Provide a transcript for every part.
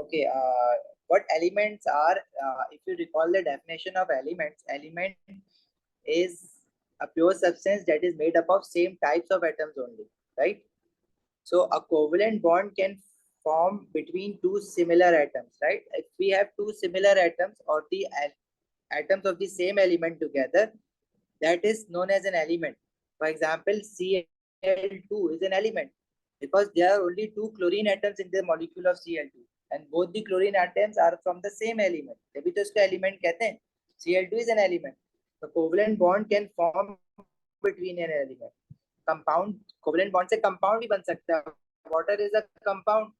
Okay, what elements are, if you recall the definition of elements, element is a pure substance that is made up of same types of atoms only, right? So a covalent bond can form between two similar atoms, right? If we have two similar atoms or the atoms of the same element together, that is known as an element. For example, Cl2 is an element because there are only two chlorine atoms in the molecule of Cl2 and both the chlorine atoms are from the same element. तभी तो इसको element कहते हैं. Cl2 is an element. The covalent bond can form between an element. Compound covalent bond से compound भी बन सकता है. Water is a compound,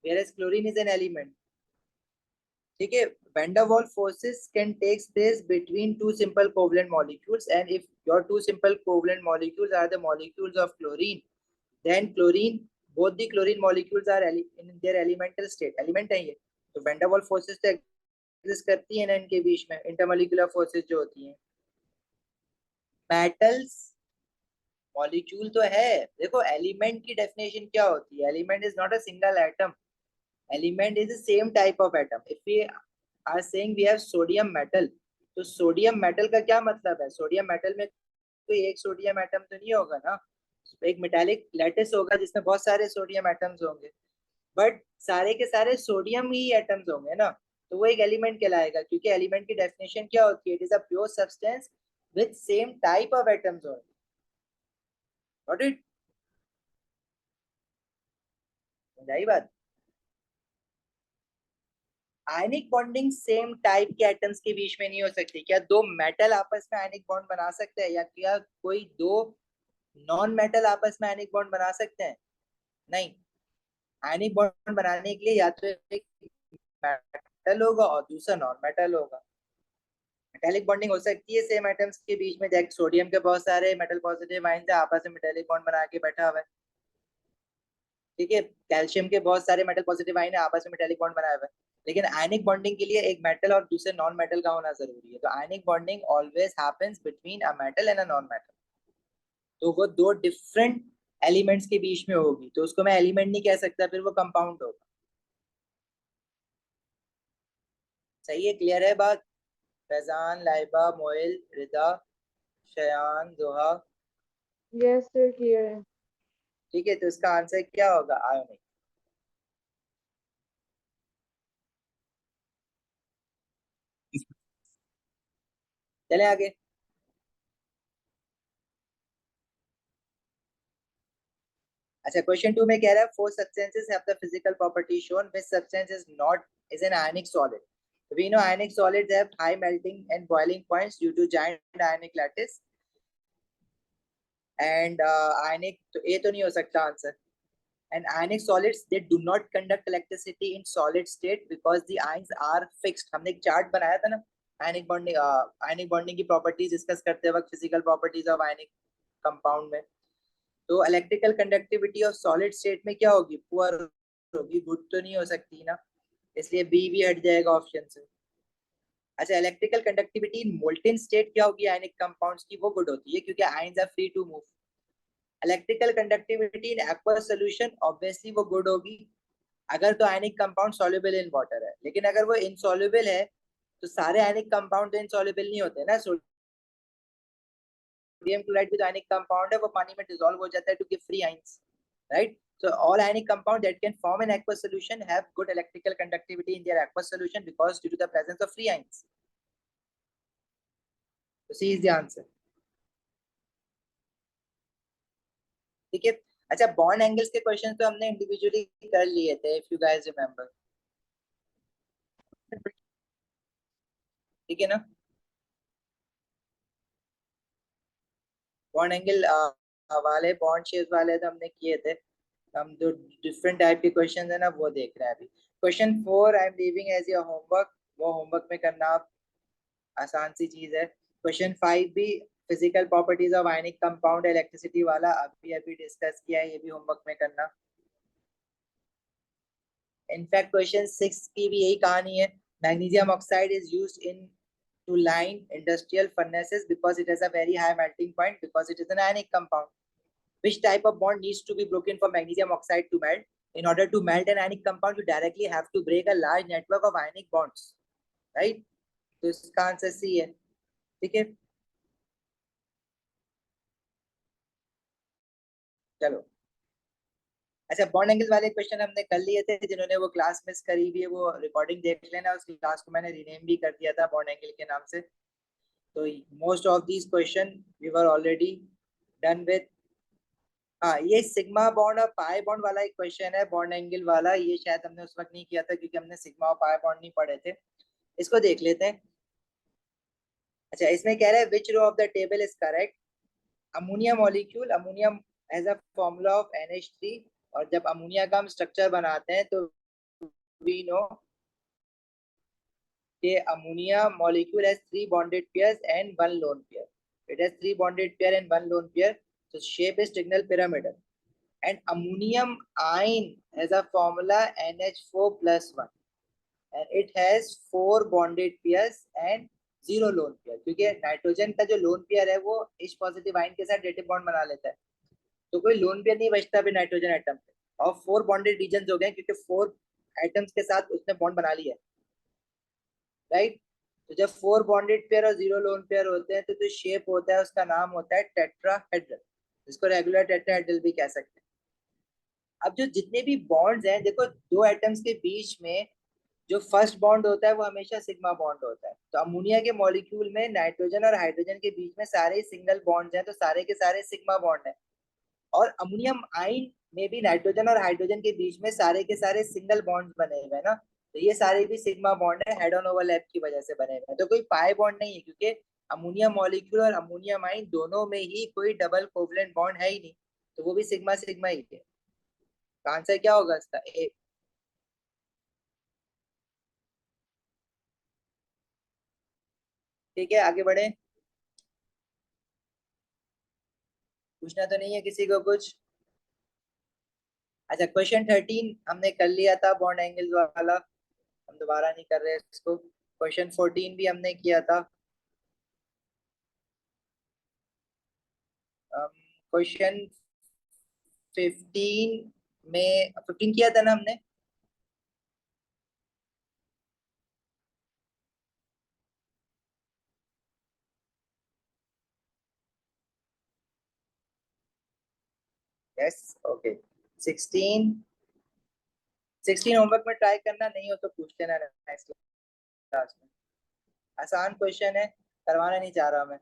whereas chlorine is an element. ठीक है, van der Waals forces can take place between two simple covalent molecules, and if your two simple covalent molecules are the molecules of chlorine, then chlorine, both the chlorine molecules are in their elemental state. Element है ये, तो van der Waals forces तो exist करती है ना इनके बीच में, intermolecular forces जो होती हैं. Metals मॉलिक्यूल तो है. देखो एलिमेंट की डेफिनेशन क्या होती है. Element is not a single atom. Element is the same type of atom. If we are saying we have sodium metal, तो सोडियम मेटल का क्या मतलब है. सोडियम मेटल में कोई एक सोडियम एटम तो नहीं होगा ना. एक मेटालिक लैटिस होगा जिसमें बहुत सारे सोडियम एटम्स होंगे, बट सारे के सारे सोडियम ही एटम्स होंगे ना, तो वो एक एलिमेंट कहलाएगा. क्योंकि एलिमेंट की डेफिनेशन क्या होती है. It is a pure substance with same type of atoms only. Got it? सही बात. आयनिक बॉन्डिंग सेम टाइप के एटम्स के बीच में नहीं हो सकती. क्या दो मेटल आपस में आयनिक बॉन्ड बना सकते हैं, या क्या कोई दो नॉन मेटल आपस में आयनिक बॉन्ड बना सकते हैं? नहीं. आयनिक बॉन्ड बनाने के लिए या तो एक मेटल होगा और दूसरा नॉन मेटल होगा. मेटालिक बॉन्डिंग हो सकती है सेम एटम्स के बीच में. जैसे सोडियम के बहुत सारे मेटल पॉजिटिव आयन है, आपस में मेटालिक बॉन्ड बना के बैठा हुआ है. ठीक है, कैल्शियम के बहुत सारे मेटल पॉजिटिव आयन है, आपस में मेटालिक बॉन्ड बनाया हुआ है. लेकिन आयनिक बॉन्डिंग के लिए एक मेटल और दूसरे नॉन मेटल का होना जरूरी है. तो ionic bonding always happens between a metal and a non metal. तो वो दो डिफरेंट एलिमेंट्स के बीच में होगी, तो उसको मैं एलिमेंट नहीं कह सकता, फिर वो कंपाउंड होगा. सही है, क्लियर है बात. फैजान, लाइबा, मोइल, रिदा, शयान, जोहा. यस सर, क्लियर है. ठीक है, तो इसका आंसर क्या होगा. आयोनिक. चले आगे. अच्छा, क्वेश्चन 2 में कह रहा है four substances have the physical property shown which substance is an ionic solid. We know ionic solids have high melting and boiling points due to giant ionic lattice. And ionic, तो ये तो नहीं हो सकता answer. And ionic solids, they do not conduct electricity in solid state because the ions are fixed. हमने एक chart बनाया था ना ionic bonding की प्रॉपर्टीज डिस्कस करते वक्त, physical properties of ionic compound में. तो electrical conductivity of solid state में क्या होगी. पुअर होगी, गुड तो नहीं हो सकती ना, इसलिए बी भी हट जाएगा ऑप्शन से. अच्छा, इलेक्ट्रिकल कंडक्टिविटी इन मोल्टेन स्टेट क्या होगी आयनिक कंपाउंड्स की. वो गुड होती है क्योंकि ions are free to move. Electrical conductivity in aqueous solution obviously वो गुड होगी अगर तो ionic compound soluble in water है. लेकिन अगर वो इनसॉल्युबल है तो सारे आयनिक कंपाउंड तो इनसॉल्युबल नहीं होते ना. सोडियम क्लोराइड भी तो आयनिक कंपाउंड है, वो पानी में डिसॉल्व हो जाता है to give free ions, right. So all ionic compounds that can form an aqueous solution have good electrical conductivity in their aqueous solution because due to the presence of free ions. So C is the answer. ठीक है. अच्छा, bond angles के question तो हमने individually कर लिए थे, if you guys remember. ठीक है ना. बॉन्ड एंगल वाले, बॉन्ड शेप वाले तो हमने किए थे. हम जो डिफरेंट टाइप के क्वेश्चन है ना वो देख रहे हैं अभी. Question 4 I am leaving as your homework. वो होमवर्क में करना आप, आसान सी चीज है. क्वेश्चन 5 भी physical properties of ionic compound electricity वाला अभी अभी डिस्कस किया है, ये भी होमवर्क में करना. इनफैक्ट क्वेश्चन 6 की भी यही कहानी है. Magnesium oxide is used in to line industrial furnaces because it has a very high melting point because it is an ionic compound. Which type of bond needs to be broken for magnesium oxide to melt? In order to melt an ionic compound, you directly have to break a large network of ionic bonds, right? तो इसका answer C है, ठीक है। चलो, अच्छा, bond angle वाले question हमने कर लिए थे। जिन्होंने वो क्लास मिस करी हुई है वो रिकॉर्डिंग देख लेना, उस क्लास को मैंने रीनेम भी कर दिया था बॉन्ड एंगल के नाम से। तो most of these question we were already done with. हाँ, ये सिग्मा बॉन्ड और पाई बॉन्ड वाला एक क्वेश्चन है, बॉन्ड एंगल वाला। ये शायद हमने उस वक्त नहीं किया था क्योंकि हमने सिग्मा और पाई बॉन्ड नहीं पढ़े थे। इसको देख लेते हैं। अच्छा, इसमें कह रहा है which row of the table is correct. Ammonia molecule, ammonium as a formula of NH3। और जब अमोनिया का हम स्ट्रक्चर बनाते हैं तो वी नो कि ammonia molecule has 3 bonded pairs and 1 lone pair. It has 3 bonded pair and 1 lone pair, so shape is trigonal pyramidal. And ammonium ion has a formula NH4 plus 1, and it has 4 bonded pairs and 0 lone pair, क्योंकि nitrogen का जो lone pair है वो H positive ion के साथ dative bond बना लेता है, तो कोई लोन पेयर नहीं बचता अभी नाइट्रोजन एटम पे। और 4 बॉन्डेड रीजन हो गए क्योंकि 4 एटम्स के साथ उसने बॉन्ड बना लिया, राइट। तो जब 4 बॉन्डेड पेयर और 0 लोन पेयर होते हैं तो जो शेप होता है उसका नाम होता है टेट्राहेड्रल, जिसको रेगुलर टेट्राहेड्रल भी कह सकते हैं। अब जो जितने भी बॉन्ड्स हैं, देखो दो एटम्स के बीच में जो फर्स्ट बॉन्ड होता है वो हमेशा सिग्मा बॉन्ड होता है। तो अमोनिया के मॉलिक्यूल में नाइट्रोजन और हाइड्रोजन के बीच में सारे सिंगल बॉन्ड्स हैं, तो सारे के सारे सिग्मा बॉन्ड है। और अमोनियम आयन में भी नाइट्रोजन और हाइड्रोजन के बीच में सारे के सारे सिंगल बॉन्ड बने हुए हैं ना, तो ये सारे भी सिग्मा बॉन्ड है, हेड ऑन ओवरलैप की वजह से बने हुए हैं। तो कोई पाई बॉन्ड नहीं है क्योंकि अमोनियम मॉलिक्यूल और अमोनियम आयन दोनों में ही कोई डबल कोवलेंट बॉन्ड है ही नहीं, तो वो भी सिग्मा सिग्मा ही है। आंसर क्या होगा इसका? ए। ठीक है, आगे बढ़े। पूछना तो नहीं है किसी को कुछ? अच्छा, क्वेश्चन 13 हमने कर लिया था बॉन्ड एंगल वाला, हम दोबारा नहीं कर रहे इसको। क्वेश्चन 14 भी हमने किया था। क्वेश्चन 15 में 15 किया था ना हमने? Yes, okay. 16 16 होमवर्क में ट्राई करना, नहीं हो तो पूछ लेना नेक्स्ट क्लास में। आसान क्वेश्चन है, करवाना नहीं चाह रहा मैं।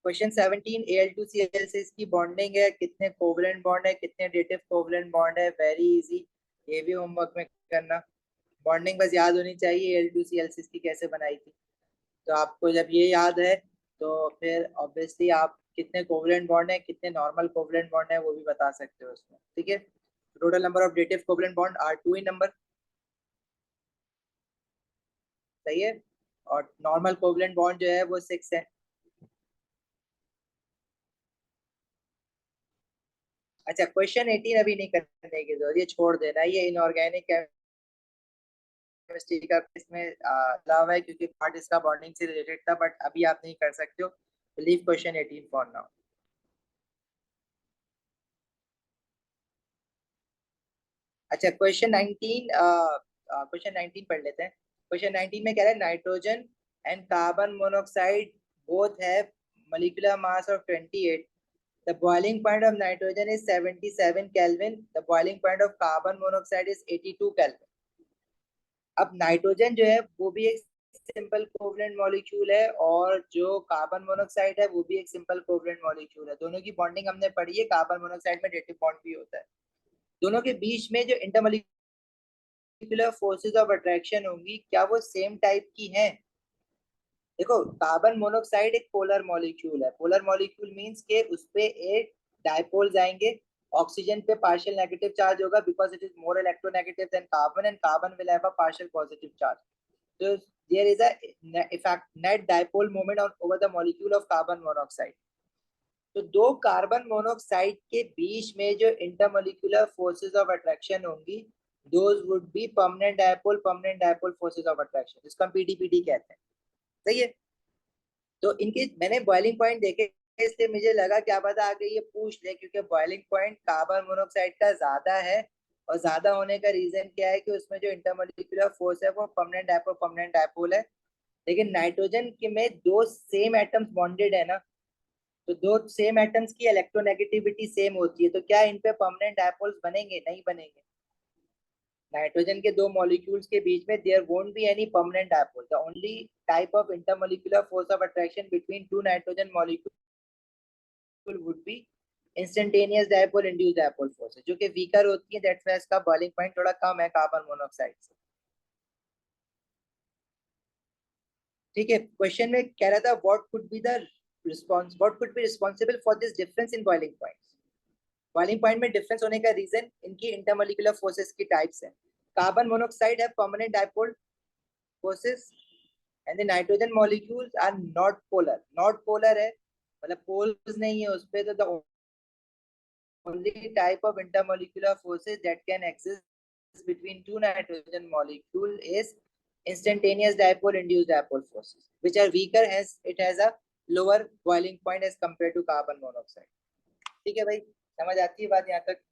क्वेश्चन 17, Al2Cl6 की बॉन्डिंग है, कितने कोवलेंट बॉन्ड है, कितने डेटिव कोवलेंट बॉन्ड है। वेरी इजी, ये भी होमवर्क में करना। बॉन्डिंग बस याद होनी चाहिए Al2Cl6 की कैसे बनाई थी। तो आपको जब ये याद है तो फिर ऑब्वियसली आप कितने कोवलेंट बॉन्ड है, कितने नॉर्मल कोवलेंट बॉन्ड है वो भी बता सकते हो उसमें, ठीक है। Total number of dative covalent bond are 2 in number, सही है। और नॉर्मल कोवलेंट बॉन्ड जो है वो 6 है। अच्छा, क्वेश्चन 18 अभी नहीं करने की जरूरत, ये छोड़ देना, ये इनऑर्गेनिक केमिस्ट्री का इसमें अलावा है क्योंकि पार्ट इसका बॉन्डिंग से रिलेटेड था, बट अभी आप नहीं कर सकते हो। Leave question 18 for now. अच्छा, क्वेश्चन 19, क्वेश्चन 19 पढ़ लेते हैं। क्वेश्चन 19 में कह रहा है nitrogen and carbon monoxide both have molecular mass of 28. The boiling point of nitrogen is 77 Kelvin. The boiling point of carbon monoxide is 82 Kelvin. अब nitrogen जो है वो भी एक सिंपल कोवलेंट मॉलिक्यूल है, और जो कार्बन मोनोऑक्साइड है वो भी एक सिंपल कोवलेंट मॉलिक्यूल है। दोनों की बॉन्डिंग हमने पढ़ी है, कार्बन मोनोऑक्साइड में डेटिव बॉन्ड भी होता है। दोनों के बीच में जो इंटरमोलिक्यूलर फोर्सेस ऑफ अट्रैक्शन होंगी, क्या वो सेम टाइप की हैं? देखो, कार्बन मोनोऑक्साइड एक पोलर मॉलिक्यूल है। पोलर मॉलिक्यूल मींस के उस पे एक डायपोल जाएंगे, ऑक्सीजन पे पार्शियल नेगेटिव चार्ज होगा because it is more electronegative than carbon, and carbon will have a partial positive charge. So there is a effect net dipole moment on over the molecule of carbon monoxide. तो दो carbon monoxide के बीच में जो intermolecular forces of attraction होंगी, those would be permanent dipole forces of attraction, जिसको हम पीडीपीडी कहते हैं, सही है। तो इनके मैंने बॉइलिंग पॉइंट देखे, इसलिए मुझे लगा क्या पता आगे ये पूछ ले, क्योंकि बॉइलिंग पॉइंट कार्बन मोनोऑक्साइड का ज्यादा है और ज्यादा होने का रीजन क्या है कि उसमें जो इंटरमोलिकुलर फोर्स है वो परमानेंट डायपोल है। लेकिन नाइट्रोजन के में दो सेम एटम्स बॉन्डेड है ना, तो दो सेम एटम्स की इलेक्ट्रोनेगेटिविटी सेम होती है, तो क्या इन पे परमानेंट डायपोल्स बनेंगे? नहीं बनेंगे। नाइट्रोजन के दो मॉलिक्यूल्स के बीच में there won't be any permanent dipole. The only type of intermolecular force of attraction between two nitrogen molecule would be instantaneous dipole induced dipole force, जो कि वीकर होती है। दैट्स व्हाई इसका बॉइलिंग पॉइंट थोड़ा कम है कार्बन मोनोऑक्साइड से। ठीक है, क्वेश्चन में कह रहा था what could be responsible for this difference in boiling point. Boiling point में डिफरेंस होने का रीजन इनकी इंटरमोलिकुलर फोर्सेस की टाइप्स है। कार्बन मोनोऑक्साइड है permanent dipole forces and the nitrogen molecules are not polar. Not polar है मतलब poles नहीं है उस पे, तो the only type of intermolecular forces that can exist between two nitrogen molecule is instantaneous dipole induced dipole forces, which are weaker, hence it has a lower boiling point as compared to carbon monoxide. ठीक है भाई, समझ आती है बात यहाँ तक?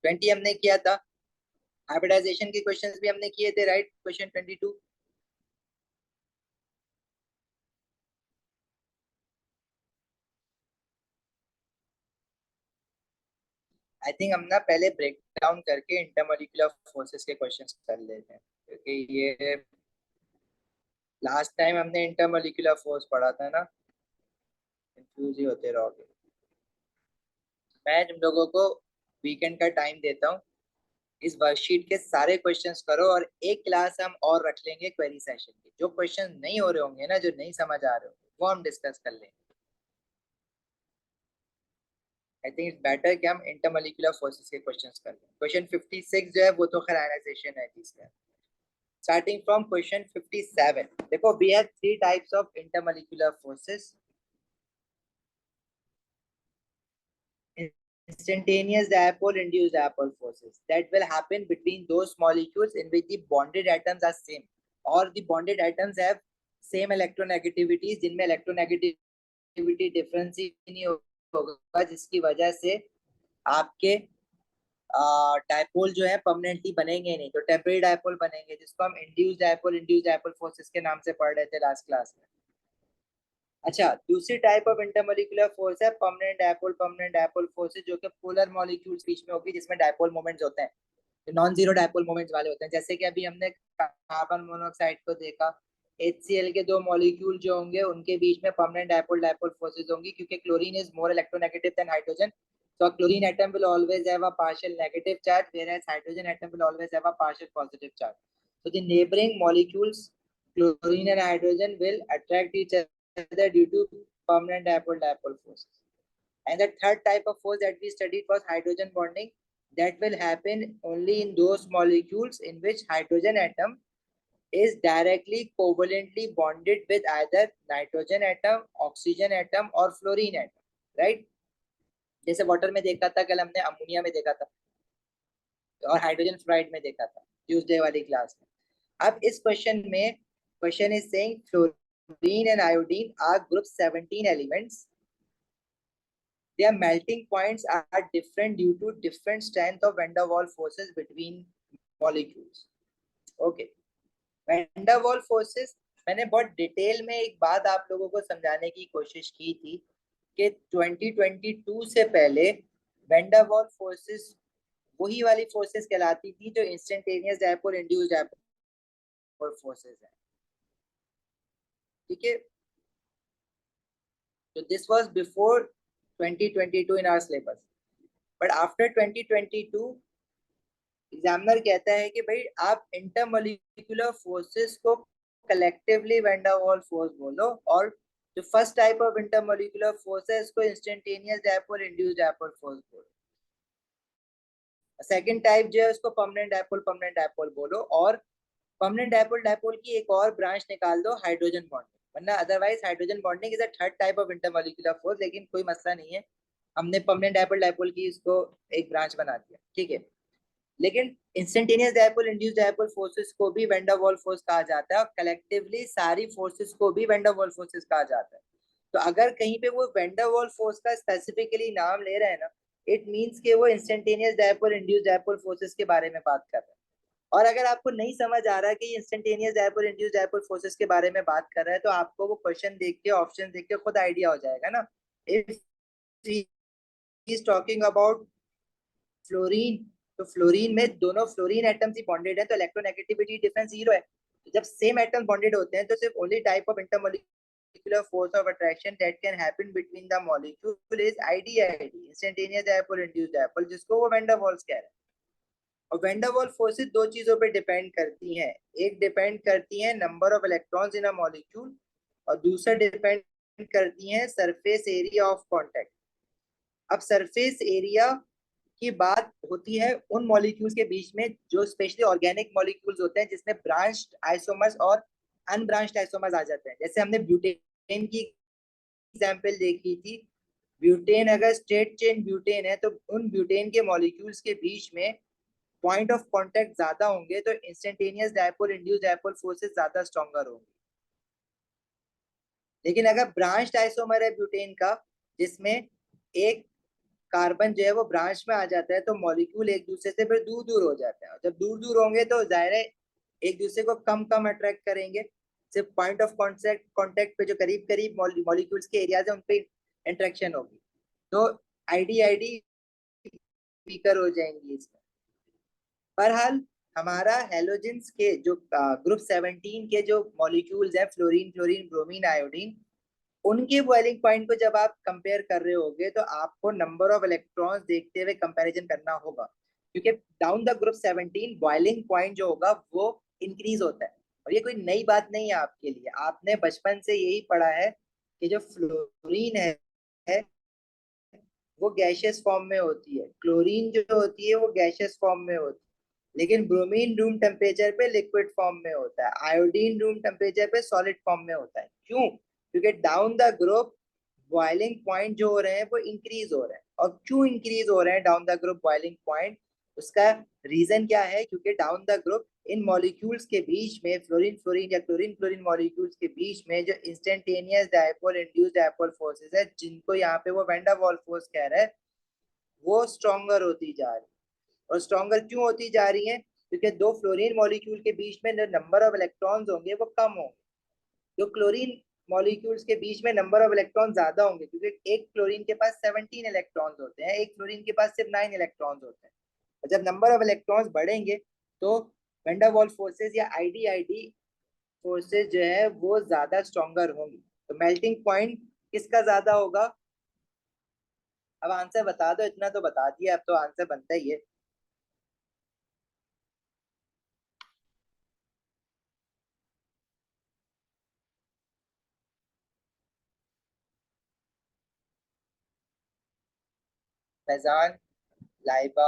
Twenty हमने किया था, हाइब्रिडाइजेशन के क्वेश्चंस भी हमने किए थे, राइट? क्वेश्चन 22 आई थिंक हम ना पहले ब्रेक डाउन करके इंटरमोलिकुलर फोर्सेस के क्वेश्चंस कर लेते हैं, क्योंकि ये लास्ट टाइम हमने इंटरमोलिकुलर फोर्स पढ़ा था ना, कंफ्यूज ही होते रहोगे। मैं तुम लोगों को वीकेंड का टाइम देता हूँ, इस वर्कशीट के सारे क्वेश्चंस करो और एक क्लास हम और रख लेंगे क्वेरी सेशन की। जो क्वेश्चन नहीं हो रहे होंगे ना, जो नहीं समझ आ रहे होंगे, वो हम डिस्कस कर लेंगे। आई थिंक इट्स बेटर कि हम इंटरमोलिकुलर फोर्सेस के क्वेश्चंस कर लें। क्वेश्चन 56 जो है वो तो खैर आयनाइजेशन है जिसका। स्टार्टिंग फ्रॉम क्वेश्चन 57, देखो we have three types of intermolecular forces. Instantaneous dipole induced dipole forces that will happen between those molecules in which the bonded atoms are same, or the bonded atoms have same electronegativities, जिनमें electronegativity difference ही नहीं होगा, जिसकी वजह से आपके dipole जो है permanently बनेंगे नहीं, तो टेम्परेरी डायपोल बनेंगे, जिसको हम इंड्यूस्ड डायपोल फोर्सेस के नाम से पढ़ रहे थे लास्ट क्लास में। अच्छा, दूसरी टाइप ऑफ इंटरमोलिकुलर फोर्स है परमानेंट डायपोल फोर्सेस, जो कि पोलर मॉलिक्यूल्स बीच में होगी, जिसमें डायपोल मोमेंट्स होते हैं, नॉन जीरो डायपोल मोमेंट्स वाले होते हैं। जैसे कि अभी हमने कार्बन मोनोऑक्साइड को देखा, HCl के दो मॉलिक्यूल जो होंगे उनके बीच में परमानेंट डायपोल डायपोल फोर्सेस होंगी, क्योंकि chlorine is more electronegative than hydrogen, so a chlorine atom will always have a partial negative charge, whereas hydrogen atom will always have a partial positive charge. So the neighboring molecules chlorine and hydrogen will attract each other due to permanent dipole forces. And the third type of force that we studied was hydrogen bonding. That will happen only in those molecules in which hydrogen atom is directly covalently bonded with either nitrogen atom, oxygen atom or fluorine atom, right? जैसे water में देखा था कल हमने, ammonia में देखा था, और हाइड्रोजन फ्लोराइड में देखा था ट्यूसडे वाली क्लास में। अब इस क्वेश्चन में question is saying fluorine and iodine are group 17 elements, their melting points are different due to different strength of van der Waals forces between molecules. Okay, van der Waals forces मैंने बहुत detail में एक बात आप लोगों को समझाने की कोशिश की थी कि 2022 से पहले वैन डर वाल फोर्सेस वही वाली फोर्सेस कहलाती थी जो instantaneous dipole induced dipole forces है। ठीक है, तो this was before 2022 in our syllabus, but after 2022 examiner कहता है कि भाई आप इंटरमोलिकुलर फोर्सेस को collectively van der Waals force बोलो, और जो first type of intermolecular force है इसको instantaneous dipole induced dipole force बोलो। सेकंड टाइप जो है उसको परमानेंट डायपोल बोलो, और परमानेंट डायपोल डायपोल की एक और ब्रांच निकाल दो, हाइड्रोजन बॉन्डिंग, वरना otherwise hydrogen bonding is a third type of intermolecular force. लेकिन कोई मसला नहीं है, हमने परमानेंट डायपोल डायपोल की इसको एक ब्रांच बना दिया। ठीक है, लेकिन instantaneous dipole induced dipole forces को भी वैन डर वाल्स फोर्स कहा जाता है और कलेक्टिवली सारी फोर्सेस को भी वैन डर वाल्स फोर्सेस कहा जाता है। तो अगर कहीं पे वो वैन डर वाल्स फोर्स का स्पेसिफिकली नाम ले रहे हैं ना, इट मींस कि वो instantaneous dipole induced dipole forces के बारे में बात कर रहे हैं। और अगर आपको नहीं समझ आ रहा है कि instantaneous dipole induced dipole forces के बारे में बात कर रहा है, तो आपको वो क्वेश्चन देख के ऑप्शन देख के खुद आइडिया हो जाएगा ना। If he is talking about fluorine, तो फ्लोरीन में दोनों फ्लोरीन एटम्स ही बॉन्डेड है, तो इलेक्ट्रोनेगेटिविटी डिफरेंस जीरो है। तो जब सेम एटम बॉन्डेड होते हैं तो सिर्फ only type of intermolecular force of attraction that can happen between the molecule is IDID, instantaneous dipole induced dipole, जिसको वो वैन डर वाल्स कह रहे हैं। और वैन डर वाल्स फोर्सेस दो चीजों पे डिपेंड करती हैं, एक डिपेंड करती है number of electrons in a molecule और दूसरा डिपेंड करती है सरफेस एरिया ऑफ कांटेक्ट। अब सरफेस एरिया की बात होती है उन मॉलिक्यूल्स के बीच में जो स्पेशली ऑर्गेनिक मॉलिक्यूल्स होते हैं जिसमें ब्रांच्ड आइसोमर्स और अनब्रांच्ड आइसोमर्स आ जाते हैं। जैसे हमने ब्यूटेन की एग्जांपल देखी थी, ब्यूटेन अगर स्ट्रेट चेन ब्यूटेन है तो उन ब्यूटेन के मॉलिक्यूल्स के बीच में पॉइंट ऑफ कांटेक्ट ज्यादा होंगे, तो instantaneous dipole induced dipole forces ज्यादा स्ट्रॉन्गर होंगे। लेकिन अगर ब्रांच्ड आइसोमर है ब्यूटेन का, जिसमें एक कार्बन जो है वो ब्रांच में आ जाता है, तो मॉलिक्यूल एक दूसरे से फिर दूर दूर हो जाते हैं। जब दूर दूर होंगे तो जाहिर है एक दूसरे को कम कम अट्रैक्ट करेंगे, सिर्फ पॉइंट ऑफ कॉन्टेक्ट कांटेक्ट पे जो करीब करीब मॉलिक्यूल्स के एरियाज है उन पे इंटरेक्शन होगी, तो आईडी आईडी वीकर हो जाएंगी इसमें। बहरहाल हमारा हेलोजेंस के जो ग्रुप 17 के जो मॉलिक्यूल्स हैं, फ्लोरीन फ्लोरीन ब्रोमीन आयोडीन, उनके बॉइलिंग पॉइंट को जब आप कंपेयर कर रहे होगे तो आपको नंबर ऑफ इलेक्ट्रॉन्स देखते हुए कंपैरिजन करना होगा, क्योंकि down the group 17 boiling point जो होगा वो इंक्रीज होता है। और ये कोई नई बात नहीं है आपके लिए, आपने बचपन से यही पढ़ा है कि जो फ्लोरीन है वो गैशियस फॉर्म में होती है, क्लोरीन जो होती है वो गैशियस फॉर्म में होती है, लेकिन ब्रोमीन रूम टेम्परेचर पे लिक्विड फॉर्म में होता है, आयोडीन रूम टेम्परेचर पे सॉलिड फॉर्म में होता है। क्यों? क्योंकि down the group boiling point जो हो रहे हैं वो इंक्रीज हो रहे हैं। और क्यों इंक्रीज हो रहे हैं down the group boiling point, उसका रीजन क्या है? क्योंकि down the group in molecules के बीच में, फ्लोरीन फ्लोरीन या क्लोरीन क्लोरीन मॉलिक्यूल्स के बीच में जो instantaneous dipole induced dipole forces है, जिनको यहाँ पे वो वैन डर वाल्स फोर्स कह रहे हैं, वो स्ट्रॉन्गर होती जा रही है। और स्ट्रॉन्गर क्यों होती जा रही है? क्योंकि दो फ्लोरीन मॉलिक्यूल के बीच में जो नंबर ऑफ इलेक्ट्रॉन्स होंगे वो कम होंगे, जो क्लोरीन मॉलिक्यूल्स के बीच में नंबर ऑफ इलेक्ट्रॉन ज्यादा होंगे, क्योंकि एक क्लोरीन के पास 17 इलेक्ट्रॉन्स होते हैं, एक फ्लोरीन के पास सिर्फ 9 इलेक्ट्रॉन्स होते हैं। और जब नंबर ऑफ इलेक्ट्रॉन्स बढ़ेंगे तो वैन डर वाल्स फोर्सेस या आईडीआईडी फोर्सेस जो है वो ज्यादा स्ट्रॉन्गर होंगी। तो मेल्टिंग पॉइंट किसका ज्यादा होगा? अब आंसर बता दो, इतना तो बता दिया, अब तो आंसर बनता ही है। फैजान, लाइबा,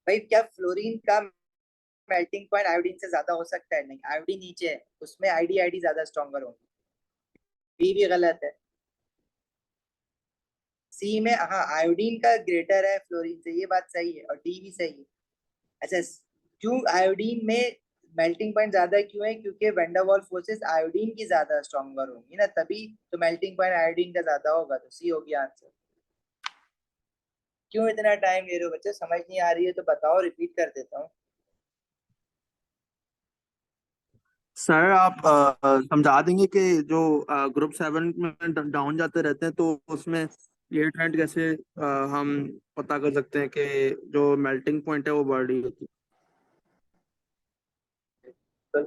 भाई क्या फ्लोरीन का मेल्टिंग पॉइंट आयोडीन से ज्यादा हो सकता है? नहीं, आयोडीन नीचे है, उसमें आईडी ज्यादा स्ट्रॉन्गर होंगी। बी भी गलत है। सी में हाँ आयोडीन का ग्रेटर है फ्लोरीन से, ये बात सही है, और डी भी सही है। अच्छा, क्यों आयोडीन में मेल्टिंग पॉइंट ज्यादा क्यों है? क्योंकि van der Waals forces iodine की ज्यादा स्ट्रॉन्गर होंगी ना, तभी तो मेल्टिंग पॉइंट आयोडीन का ज्यादा होगा, तो सी होगी आंसर। क्यों इतना टाइम ले रहे हो बच्चे? समझ नहीं आ रही है तो बताओ, रिपीट कर देता हूँ। सर आप समझा देंगे कि जो ग्रुप 7 में डाउन जाते रहते हैं तो उसमें ये ट्रेंड कैसे हम पता कर सकते हैं कि जो मेल्टिंग पॉइंट है वो बढ़ रही होती तो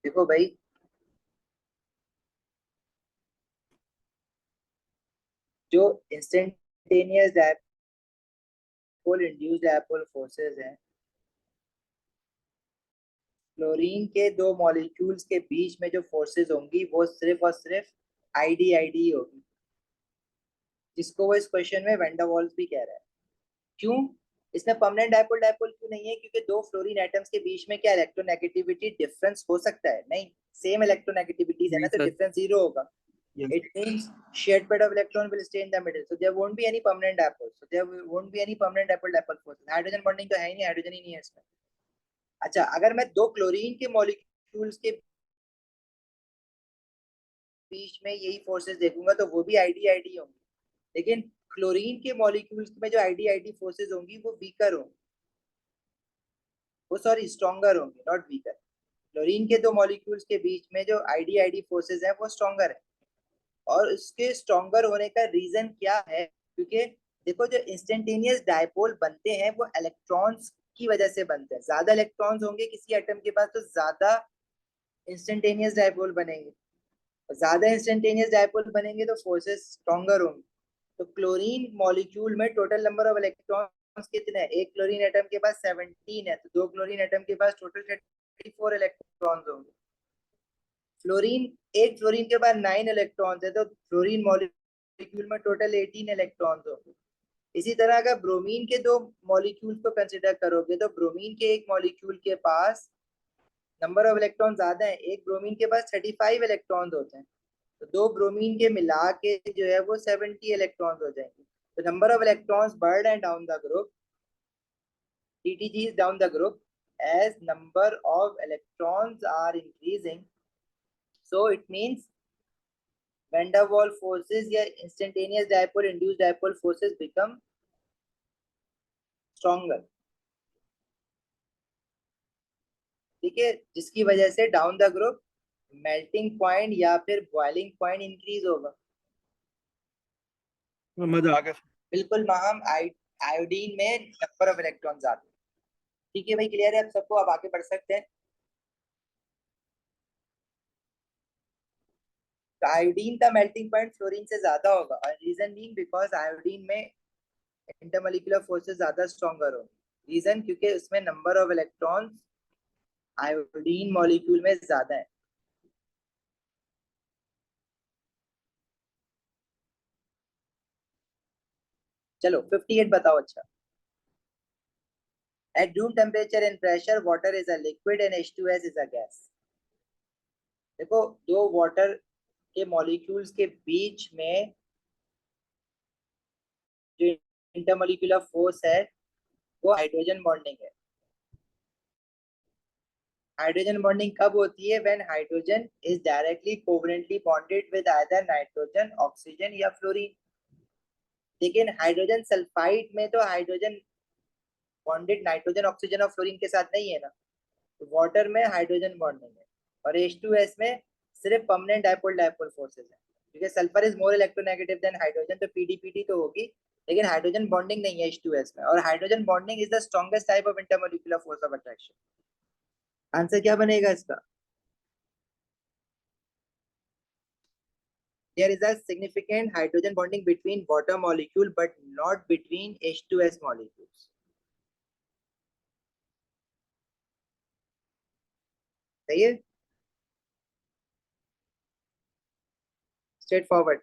देखो भाई, जो instantaneous dipole induced dipole forces हैं, क्लोरीन के दो मॉलिक्यूल्स के बीच में जो फोर्सेस होंगी वो सिर्फ और सिर्फ आईडी होगी, जिसको वो इस क्वेश्चन में वैन डर वाल्स भी कह रहा है। क्यों? इसमें परमानेंट डायपोल डायपोल क्यों नहीं है? क्योंकि दो फ्लोरीन एटम्स के बीच में क्या इलेक्ट्रोनेगेटिविटी डिफरेंस हो सकता है? नहीं, सेम इलेक्ट्रोनेगेटिविटीज है ना, तो Yes, sir. डिफरेंस जीरो होगा. Yes. It means shared pair of electron will stay in the middle, so there won't be any permanent dipoles. So there won't be any permanent dipole force. Hydrogen bonding तो है ही नहीं, hydrogen ही नहीं है इसमें. अच्छा, अगर मैं दो क्लोरीन के मॉलिक्यूल्स के बीच में यही फोर्सेस देखूंगा तो वो भी आईडी होंगी, लेकिन क्लोरीन के मॉलिक्यूल्स में जो आईडी फोर्सेस होंगी वो वीकर होंगी, वो सॉरी स्ट्रॉन्गर होंगी, नॉट वीकर. क्लोरीन के दो मॉलिक्यूल्स के बीच में जो आईडी फोर्सेस हैं वो स्ट्रॉन्गर है. और उसके स्ट्रॉन्गर होने का रीजन क्या है? क्योंकि देखो, जो इंस्टेंटेनियस डायपोल बनते हैं वो इलेक्ट्रॉन्स की वजह से बनते हैं. ज्यादा इलेक्ट्रॉन्स होंगे किसी एटम के पास तो ज्यादा इंस्टेंटेनियस डायपोल बनेंगे, ज्यादा इंस्टेंटेनियस डायपोल बनेंगे तो फोर्सेस स्ट्रॉन्गर होंगे. तो क्लोरीन मॉलिक्यूल में टोटल नंबर ऑफ इलेक्ट्रॉन्स कितने हैं? एक क्लोरीन एटम के पास 17 है, तो दो क्लोरीन एटम के पास टोटल 34 इलेक्ट्रॉन्स होंगे. एक फ्लोरीन के पास 9 इलेक्ट्रॉन्स है, तो फ्लोरीन मॉलिक्यूल में टोटल 18 इलेक्ट्रॉन्स होंगे. इसी तरह अगर ब्रोमीन के दो मॉलिक्यूल्स को कंसिडर करोगे तो ब्रोमीन के एक मॉलिक्यूल के पास नंबर ऑफ इलेक्ट्रॉन ज्यादा है. एक ब्रोमीन के पास 35 इलेक्ट्रॉन्स होते हैं, तो दो ब्रोमीन के मिला के जो है वो 70 इलेक्ट्रॉन्स हो जाएंगे. तो नंबर ऑफ इलेक्ट्रॉन्स बढ़ रहे हैं down the group, TTG is down the group as number of electrons are increasing. So it means van der Waals forces या instantaneous dipole induced dipole forces become stronger. ठीक है, जिसकी वजह से down the group melting point या फिर boiling point increase होगा. मजा आ गया. बिल्कुल माहम, आयोडीन में नंबर ऑफ इलेक्ट्रॉन ज्यादा. ठीक है भाई, क्लियर है आप सबको? आप आगे बढ़ सकते हैं. तो आयोडीन का मेल्टिंग पॉइंट फ्लोरीन से ज्यादा होगा, और रीजन बीइंग बिकॉज आयोडीन में इंटरमोलिकुलर फोर्सेस ज्यादा स्ट्रॉन्गर हो. रीजन क्योंकि उसमें number of electrons iodine molecule में ज्यादा है. चलो 58 बताओ. अच्छा, at room temperature and pressure water is a liquid and H2S is a gas. देखो, दो वाटर के मॉलिक्यूल्स के बीच में जो इंटरमोलिकुलर फोर्स है वो हाइड्रोजन बॉन्डिंग है. हाइड्रोजन बॉन्डिंग कब होती है? When hydrogen is directly covalently bonded with either nitrogen, oxygen या फ्लोरीन. लेकिन हाइड्रोजन सल्फाइड में तो हाइड्रोजन बॉन्डेड नाइट्रोजन, ऑक्सीजन और फ्लोरीन के साथ नहीं है ना. तो वाटर में हाइड्रोजन बॉन्डिंग है, और H2S में सिर्फ परमानेंट डायपोल फोर्सेस है. क्योंकि sulphur is more electronegative than hydrogen, तो PDPT तो होगी, लेकिन हाइड्रोजन बॉन्डिंग नहीं है H2S में. और hydrogen bonding is the strongest type of intermolecular force of attraction. Answer क्या बनेगा इसका? There is a significant hydrogen bonding between water molecule but not between H2S molecules. सही है? Straight forward.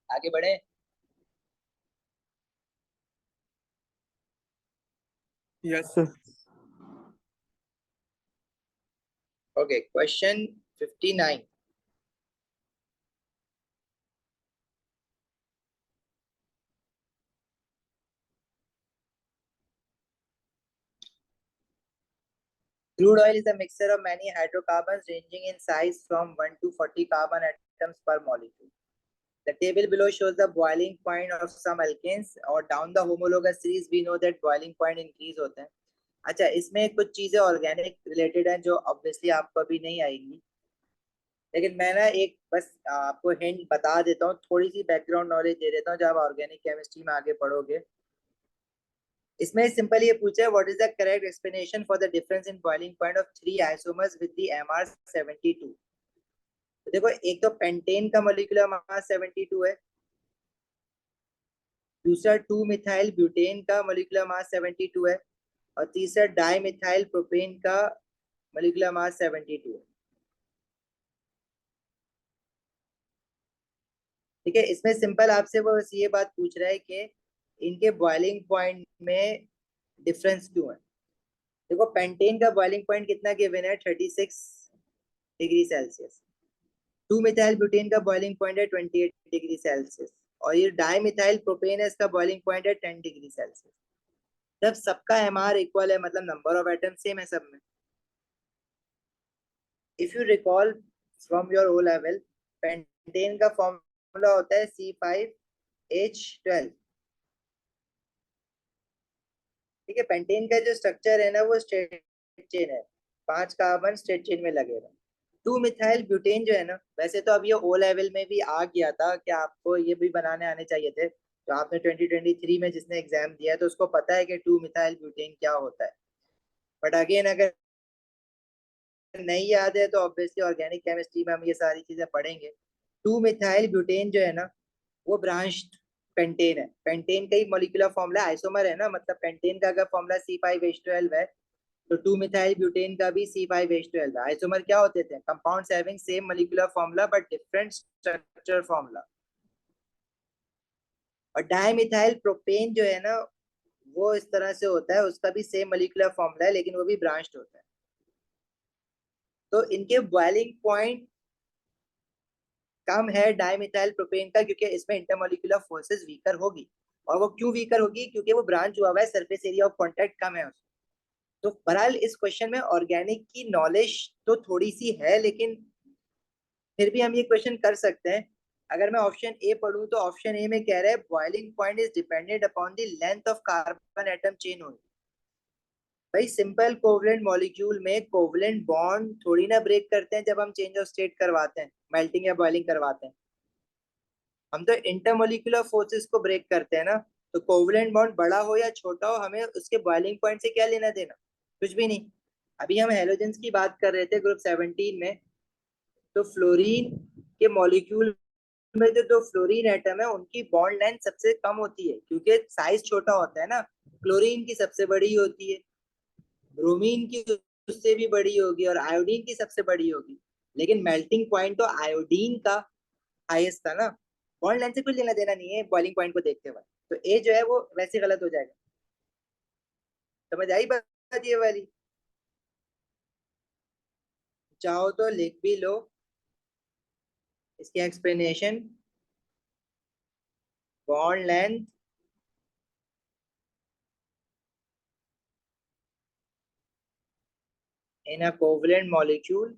आगे बढ़े. Yes, sir. Okay, question 59. Crude oil is a mixture of many hydrocarbons ranging in size from 1 to 40 carbon atoms per molecule. The table below shows the boiling point of some alkanes, और down the homologous series we know that boiling point increase होते हैं. अच्छा, इसमें कुछ चीजें organic related हैं जो obviously आपको अभी नहीं आएंगी, लेकिन मैं ना एक बस आपको हिंट बता देता हूँ, थोड़ी सी बैकग्राउंड नॉलेज दे देता हूँ जब आप ऑर्गेनिक केमिस्ट्री में आगे पढ़ोगे. इसमें सिंपल ये पूछा है, what is the correct explanation for the difference in boiling point of 3 isomers with the MR72. तो देखो, एक तो पेंटेन का मॉलिक्यूलर मास 72 है, दूसरा 2 मिथाइल ब्यूटेन का मॉलिक्यूलर मास 72 है, और तीसरा डाई मिथाइल प्रोपेन का मॉलिक्यूलर मास 72 है. ठीक है, इसमें सिंपल आपसे वो ये बात पूछ रहा है कि इनके बॉइलिंग पॉइंट में डिफरेंस क्यों है. देखो पेंटेन का बॉइलिंग पॉइंट कितना गिवन है, 36 डिग्री सेल्सियस। 2 मिथाइल ब्यूटेन का बॉइलिंग पॉइंट है 28 डिग्री सेल्सियस, और ये डाई मिथाइल प्रोपेन है, इसका बॉइलिंग पॉइंट है 10 डिग्री सेल्सियस। जब सबका एमआर इक्वल है, मतलब नंबर ऑफ एटम सेम है सब में। If you recall from your O level, pentane का फॉर्मूला होता है C5H12। ठीक है, पेंटेन का जो स्ट्रक्चर है ना वो स्ट्रेट चेन है, 5 कार्बन स्ट्रेट चेन में लगे हुए। 2 मिथाइल ब्यूटेन जो है ना, वैसे तो अब ये ओ लेवल में भी आ गया था कि आपको ये भी बनाने आने चाहिए थे, तो आपने 2023 में जिसने एग्जाम दिया है तो उसको पता है कि 2 मिथाइल ब्यूटेन क्या होता है। बट अगेन अगर नहीं याद है तो ऑब्वियसली ऑर्गेनिक केमिस्ट्री में हम ये सारी चीजें पढ़ेंगे। 2 मिथाइल ब्यूटेन जो है ना वो ब्रांच्ड पेंटेन है। पेंटेन का ही मॉलिक्यूलर फॉर्मूला आइसोमर है ना, मतलब पेंटेन का अगर फॉर्मूला C5H12 है तो 2 मिथाइल ब्यूटेन का भी C5H12 है। आइसोमर क्या होते थे, compounds having same molecular formula but different structure formula. और डाइमिथाइल प्रोपेन जो है ना वो इस तरह से होता है, उसका भी सेम मॉलिक्यूलर फॉर्मूला है लेकिन वो भी ब्रांच्ड होता है। तो इनके बॉइलिंग पॉइंट कम है डाइमिथाइल प्रोपेन का, क्योंकि इसमें इंटरमोलिकुलर फोर्सेस वीकर होगी। और वो क्यों वीकर होगी, क्योंकि वो ब्रांच हुआ हुआ है, सरफेस एरिया ऑफ कांटेक्ट कम है उसमें। तो बहरहाल इस क्वेश्चन में ऑर्गेनिक की नॉलेज तो थोड़ी सी है, लेकिन फिर भी हम ये क्वेश्चन कर सकते हैं। अगर मैं ऑप्शन ए पढ़ूं तो ऑप्शन ए में कह रहा है boiling point is dependent upon the length of carbon atom chain होगी। भाई सिंपल कोवलेंट मॉलिक्यूल में कोवलेंट बॉन्ड थोड़ी ना ब्रेक करते हैं जब हम चेंज ऑफ स्टेट करवाते हैं, मेल्टिंग या बॉइलिंग करवाते हैं। हम तो इंटरमोलिकुलर फोर्सेस को ब्रेक करते हैं ना। तो कोवलेंट बॉन्ड बड़ा हो या छोटा हो, हमें उसके बॉइलिंग पॉइंट से क्या लेना देना, कुछ भी नहीं। अभी हम हेलोजेंस की बात कर रहे थे ग्रुप 17 में, तो फ्लोरीन के मॉलिक्यूल में जो दो फ्लोरीन एटम है उनकी बॉन्ड लेंथ सबसे कम होती है, क्योंकि साइज छोटा होता है ना। क्लोरीन की सबसे बड़ी होती है, ब्रोमीन की उससे भी बड़ी होगी, और आयोडीन की सबसे बड़ी होगी। लेकिन मेल्टिंग पॉइंट तो आयोडीन का हाईएस्ट था ना। बॉन्ड लेंथ से कुछ लेना देना नहीं है बॉइलिंग पॉइंट को देखते हुए। तो ए जो है वो वैसे गलत हो जाएगा। समझ आई बात ये वाली? चाहो तो लिख भी लो इसकी explanation. Bond length in a covalent molecule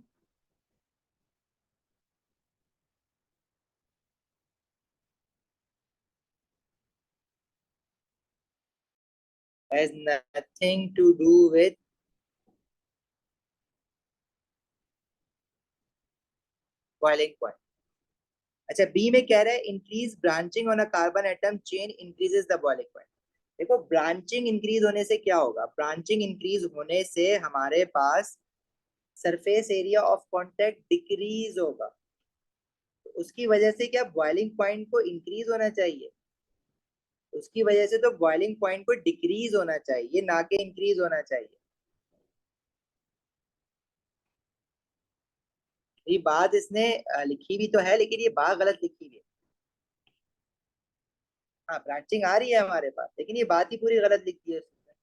has nothing to do with boiling point। अच्छा, बी में कह रहा है increase branching on a carbon atom chain increases the boiling point. देखो ब्रांचिंग इंक्रीज होने से क्या होगा, ब्रांचिंग इंक्रीज होने से हमारे पास surface area of contact decrease होगा। तो उसकी वजह से क्या बॉइलिंग पॉइंट को इंक्रीज होना चाहिए, उसकी वजह से तो बॉइलिंग पॉइंट को डिक्रीज होना चाहिए, ना कि इंक्रीज होना चाहिए। ये बात इसने लिखी भी तो है, लेकिन ये बात गलत लिखी हुई है। हाँ ब्रांचिंग आ रही है हमारे पास, लेकिन ये बात ही पूरी गलत लिखी है उसने।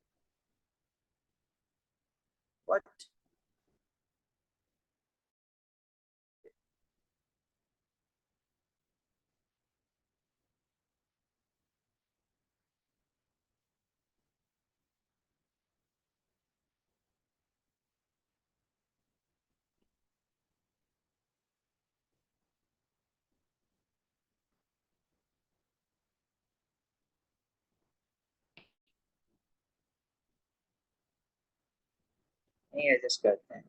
What? नहीं एडजस्ट करते हैं।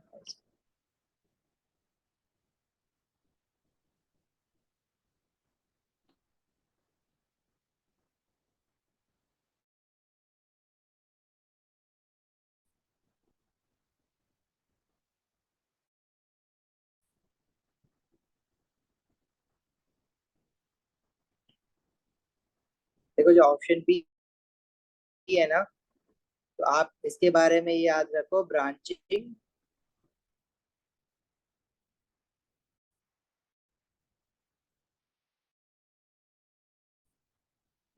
देखो जो ऑप्शन बी है ना, तो आप इसके बारे में याद रखो, branching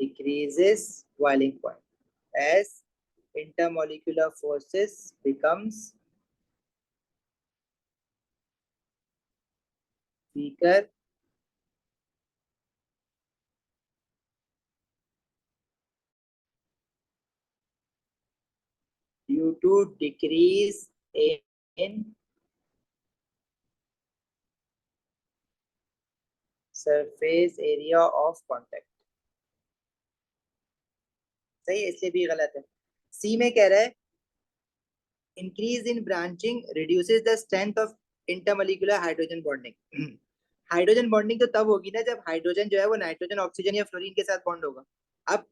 decreases boiling point as intermolecular forces becomes weaker due to decrease in surface area of contact. सही है, इसलिए भी गलत है। सी में कह रहा है increase in branching reduces the strength of intermolecular hydrogen bonding. Hydrogen bonding तो तब होगी ना जब हाइड्रोजन जो है वो नाइट्रोजन ऑक्सीजन या फ्लोरीन के साथ बॉन्ड होगा। अब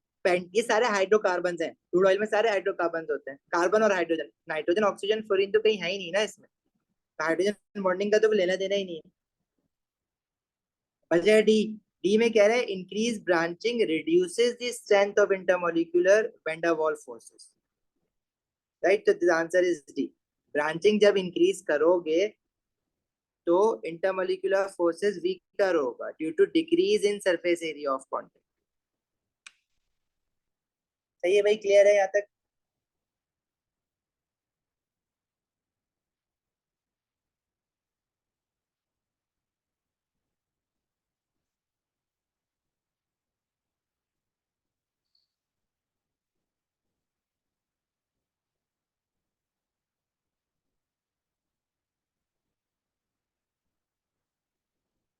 ये सारे हाइड्रोकार्बन हैं, क्रूड ऑयल में सारे हाइड्रोकार्बन होते हैं, कार्बन और हाइड्रोजन, नाइट्रोजन ऑक्सीजन फ्लोरीन तो कहीं है ही नहीं ना इसमें, हाइड्रोजन बॉन्डिंग का तो लेना देना ही नहीं है। बचा डी। डी में कह रहे हैं increase branching reduces the strength of intermolecular van der Waals forces, right. तो the answer is D. Branching जब इंक्रीज करोगे तो इंटरमोलिकुलर फोर्सेस वीकर होगा due to decrease in surface area of contact. सही है भाई, क्लियर है यहाँ तक?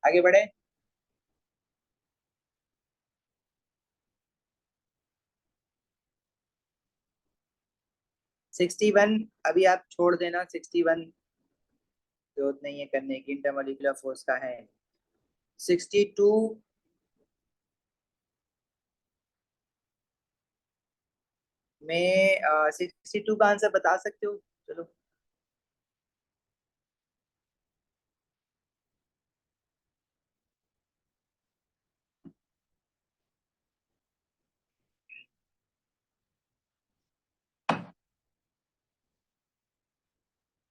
आगे बढ़े। सिक्सटी वन अभी आप छोड़ देना, 61 जरूरत नहीं है करने की, इंटरमोलिकुलर फोर्स का है। 62 में 62 का आंसर बता सकते हो? चलो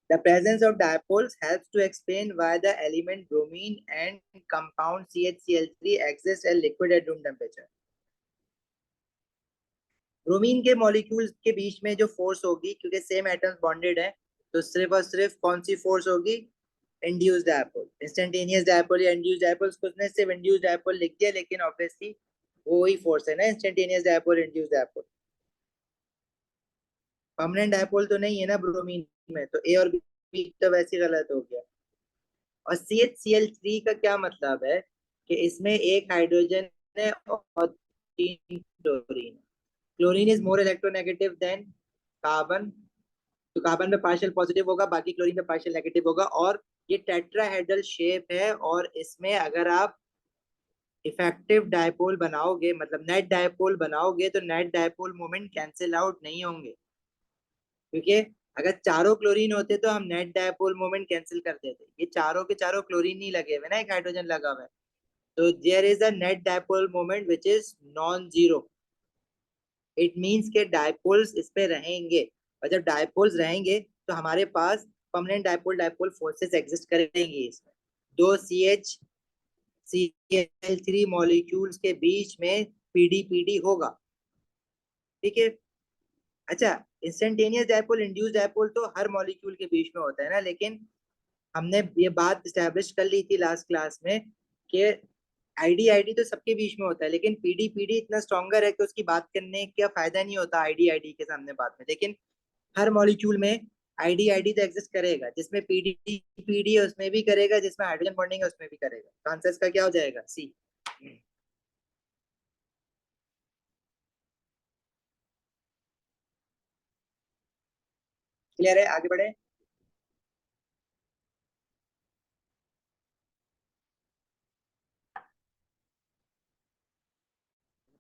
The presence of dipoles helps to explain why the element bromine and compound CHCl3 exist at liquid at room temperature. Bromine के मॉलिक्यूल्स के बीच में जो फोर्स होगी, क्योंकि सेम एटम्स बॉन्डेड है, तो सिर्फ और सिर्फ कौन सी फोर्स होगी? इंड्यूस्ड डायपोल, इंस्टेंटेनियस डायपोल या इंड्यूस्ड डायपोल। उसने सिर्फ इंड्यूस्ड डायपोल लिख दिया, लेकिन ऑब्वियसली वो ही फोर्स है ना, instantaneous dipole, induced dipole. Permanent dipole तो नहीं है ना ब्रोमीन में, तो ए और बी तो वैसे गलत हो गया। और CHCl3 का क्या मतलब है कि इसमें एक हाइड्रोजन है और 3 chlorine. Chlorine is more electronegative than carbon, तो कार्बन में पार्शियल पॉजिटिव होगा, बाकी क्लोरीन में पार्शियल नेगेटिव होगा। और ये टेट्राहेड्रल शेप है, और इसमें अगर आप इफेक्टिव डायपोल बनाओगे, मतलब नेट डायपोल बनाओगे, तो net dipole moment cancel out नहीं होंगे, क्योंकि अगर चारों क्लोरीन होते तो हम नेट डायपोल मोमेंट कैंसिल कर देते। ये चारों के चारों क्लोरीन नहीं लगे हुए ना, एक हाइड्रोजन लगा हुआ है, तो there is a net dipole moment which is non zero. It means के डायपोल्स इस पे रहेंगे, और जब डायपोल्स रहेंगे तो हमारे पास permanent dipole dipole forces exist करेंगी। इसमें दो CH Cl3 मॉलिक्यूल्स के बीच में पीडी पीडी होगा, ठीक है। अच्छा, इंस्टेंटेनियस डायपोल इंड्यूस डायपोल तो हर मॉलिक्यूल के बीच में होता है ना, लेकिन हमने ये बात स्टैब्लिश कर ली थी लास्ट क्लास में कि आईडी आईडी तो सबके बीच में होता है, लेकिन पीडी पीडी इतना स्ट्रॉन्गर है कि उसकी बात करने का फायदा नहीं होता आईडी आईडी के सामने बात में। लेकिन हर मॉलिक्यूल में आईडी आईडी तो एग्जिस्ट करेगा, जिसमें पीडी पीडी है उसमें भी करेगा, जिसमें हाइड्रोजन बॉन्डिंग है उसमें भी करेगा। तो आंसर इसका क्या हो जाएगा? सी। क्लियर है? आगे बढ़े।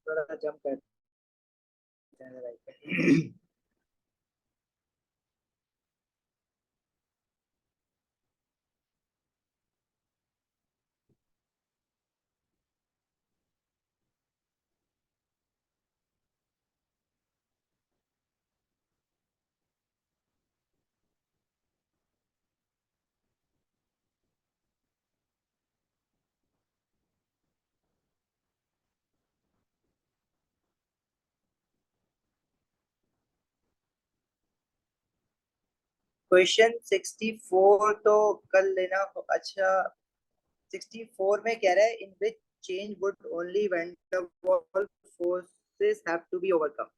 थोड़ा जंप करते हैं। क्वेश्चन 64 तो कर लेना। अच्छा 64 में कह रहा है in which change would only van der Waals forces have to be overcome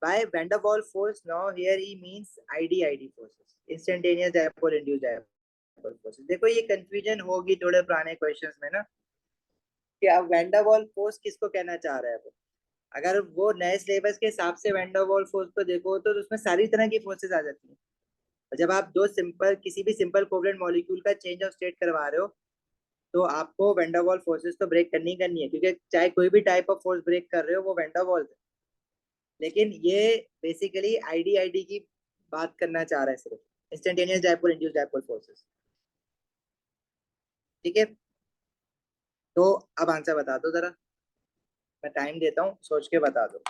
by van der Waals force. Now here he means IDID forces, instantaneous dipole induced dipole forces. देखो ये कंफ्यूजन होगी थोड़े पुराने क्वेश्चंस में ना कि अब van der Waals force किसको कहना चाह रहा है वो। अगर वो नए सिलेबस के हिसाब से वैन डर वाल फोर्स को देखो तो उसमें सारी तरह की फोर्सेस आ जाती हैं। और जब आप दो सिंपल किसी भी सिंपल कोवलेंट मॉलिक्यूल का चेंज ऑफ स्टेट करवा रहे हो तो आपको वैन डर वाल फोर्सेस तो ब्रेक करनी है, क्योंकि चाहे कोई भी टाइप ऑफ फोर्स ब्रेक कर रहे हो वो वैन डर वाल है। लेकिन ये बेसिकली आईडीआईडी की बात करना चाह रहा है, सिर्फ instantaneous dipole induced dipole forces. ठीक है, तो अब आंसर बता दो जरा, मैं टाइम देता हूँ, सोच के बता दो।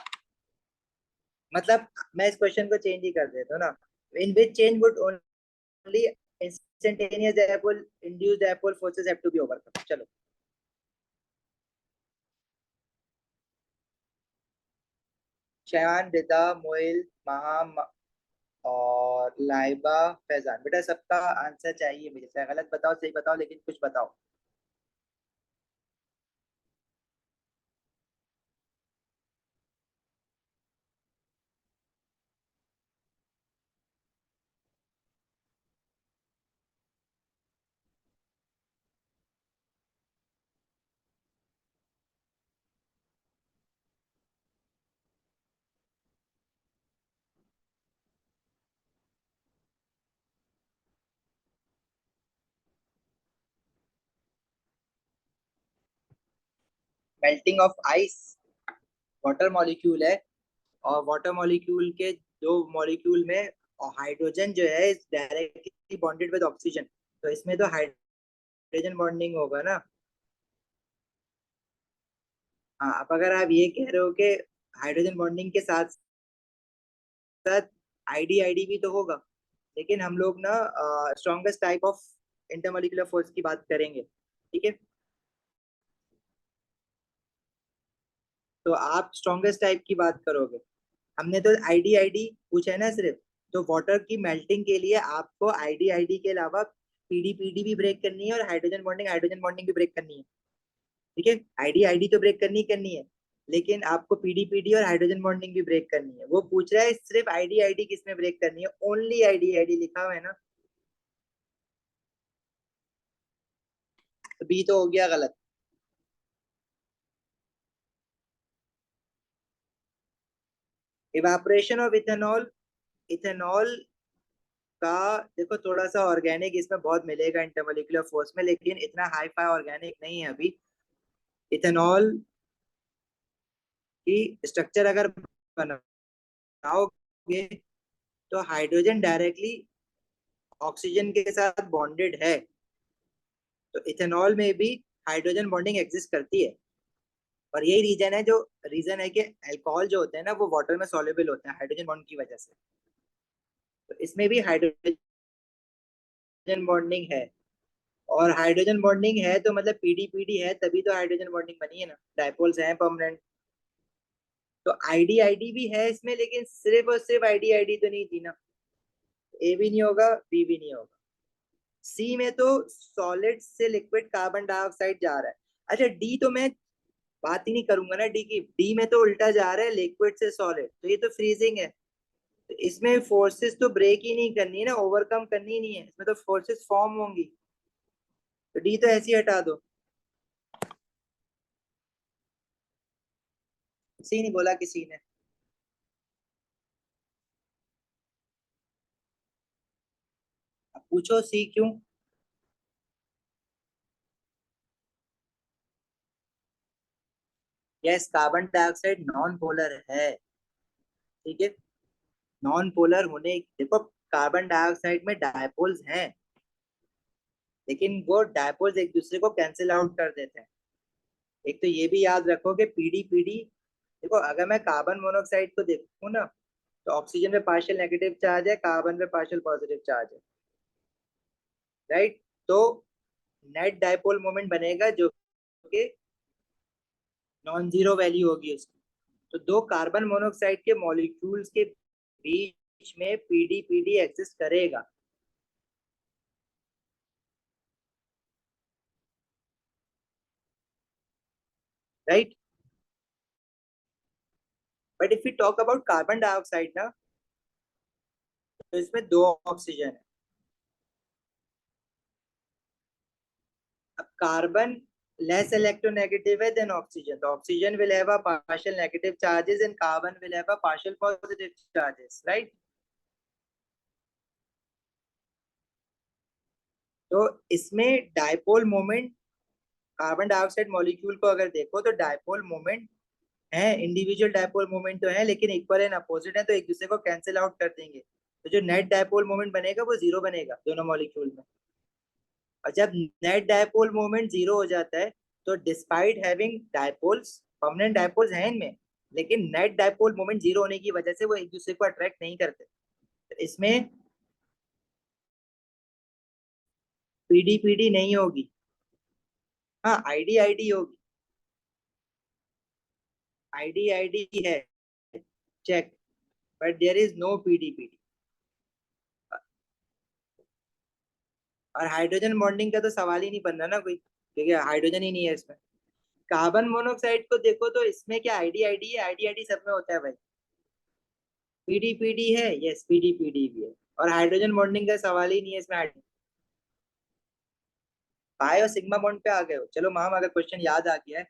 मतलब मैं इस क्वेश्चन को चेंज ही कर देता हूँ ना, in which change would only instantaneous dipole induced dipole forces have to be overcome. चलो शयान, रिदा, मोइल, महा और लाइबा, फैजान, बेटा सबका आंसर चाहिए मुझे, चाहे गलत बताओ सही बताओ लेकिन कुछ बताओ। Melting of ice water molecule है, और वाटर मॉलिक्यूल के दो मॉलिक्यूल में हाइड्रोजन जो है डायरेक्टली बॉन्डेड विद ऑक्सीजन, तो इसमें तो हाइड्रोजन बॉन्डिंग होगा ना। हाँ, अब अगर आप ये कह रहे हो कि हाइड्रोजन बॉन्डिंग के साथ साथ आईडी भी तो होगा, लेकिन हम लोग ना strongest type of intermolecular force की बात करेंगे। ठीक है, तो आप स्ट्रॉन्गेस्ट टाइप की बात करोगे, हमने तो आईडी पूछा है ना सिर्फ। तो वाटर की मेल्टिंग के लिए आपको आईडी के अलावा पीडी भी ब्रेक करनी है और हाइड्रोजन बॉन्डिंग भी ब्रेक करनी है। ठीक है, आईडी तो ब्रेक करनी है, लेकिन आपको पीडी और हाइड्रोजन बॉन्डिंग भी ब्रेक करनी है। वो पूछ रहा है सिर्फ आईडी किस में ब्रेक करनी है, ओनली आईडी लिखा हुआ है ना, तो बी तो हो गया गलत। इवापोरेशन ऑफ इथेनॉल, इथेनॉल का देखो थोड़ा सा ऑर्गेनिक इसमें बहुत मिलेगा इंटरमोलिकुलर फोर्स में, लेकिन इतना हाई फाई ऑर्गेनिक नहीं है अभी। इथेनॉल की स्ट्रक्चर अगर बनाओगे तो हाइड्रोजन डायरेक्टली ऑक्सीजन के साथ बॉन्डेड है, तो इथेनॉल में भी हाइड्रोजन बॉन्डिंग एग्जिस्ट करती है। और यही रीजन है कि अल्कोहल जो होते हैं ना वो वाटर में सॉल्युबल होते हैं हाइड्रोजन बॉन्ड की वजह से, तो इसमें भी हाइड्रोजन बॉन्डिंग है। और हाइड्रोजन बॉन्डिंग है तो मतलब पीडी है, तभी तो हाइड्रोजन बॉन्डिंग बनी है ना, डायपोल्स हैं परमानेंट। तो आईडी भी है इसमें, लेकिन सिर्फ और सिर्फ आईडी तो नहीं थी ना, ए भी नहीं होगा बी भी नहीं होगा। सी में तो सॉलिड से लिक्विड कार्बन डाइऑक्साइड जा रहा है। अच्छा डी तो मैं बात ही नहीं करूंगा ना डी की, डी में तो उल्टा जा रहा है लिक्विड से सॉलिड, तो ये तो फ्रीजिंग है। तो इसमें फोर्सेस तो ब्रेक ही नहीं करनी है ना, ओवरकम करनी नहीं है, इसमें तो फोर्सेस फॉर्म होंगी, तो डी तो ऐसे ही हटा दो। सी नहीं बोला किसी ने। अब पूछो सी क्यों। Yes, carbon dioxide non polar है। ठीक है, नॉन पोलर होने देखो, कार्बन डाइऑक्साइड में डायपोल्स हैं, लेकिन वो डायपोल्स एक दूसरे को कैंसिल आउट कर देते हैं। एक तो ये भी याद रखो कि पीडी देखो, अगर मैं कार्बन मोनोऑक्साइड को देखूं ना, तो ऑक्सीजन में पार्शियल नेगेटिव चार्ज है, कार्बन में पार्शियल पॉजिटिव चार्ज है, राइट। तो नेट डायपोल मोमेंट बनेगा जो कि नॉन जीरो वैल्यू होगी उसकी। तो दो कार्बन मोनोऑक्साइड के मॉलिक्यूल्स के बीच में पीडीपीडी एग्जिस्ट करेगा। Right, but if you talk about carbon dioxide ना, तो इसमें दो ऑक्सीजन है। अब कार्बन less electronegative है than oxygen, so oxygen will have a partial negative charges and carbon will have a partial positive charges, right? तो इसमें dipole moment, carbon dioxide molecule को अगर देखो तो डाइपोल मोमेंट है, इंडिविजुअल डाइपोल मोमेंट तो है लेकिन इक्वल एंड अपोजिट है, तो एक दूसरे को कैंसिल आउट कर देंगे, तो जो नेट डाइपोल मोमेंट बनेगा वो जीरो बनेगा दोनों मॉलिक्यूल में। और जब नेट डाइपोल मोमेंट जीरो हो जाता है तो despite having dipoles, permanent dipoles हैं इनमें, लेकिन नेट डाइपोल मोमेंट जीरो होने की वजह से वो एक दूसरे को अट्रैक्ट नहीं करते, तो इसमें पीडी पीडी नहीं होगी। हाँ, आईडी आईडी होगी, आईडी आईडी है, check, but there is no PD PD. और हाइड्रोजन बॉन्डिंग का तो सवाल ही नहीं बन रहा ना कोई, क्योंकि हाइड्रोजन ही नहीं है इसमें। कार्बन मोनोऑक्साइड को देखो तो इसमें क्या आईडी आईडी है, आईडी आईडी सब में होता है भाई। पीडी पीडी है, यस पीडी पीडी भी है, और हाइड्रोजन बॉन्डिंग का सवाल ही नहीं है इसमें। पाई और सिग्मा बॉन्ड पे आ गए हो, चलो माम अगर क्वेश्चन याद आ गया है।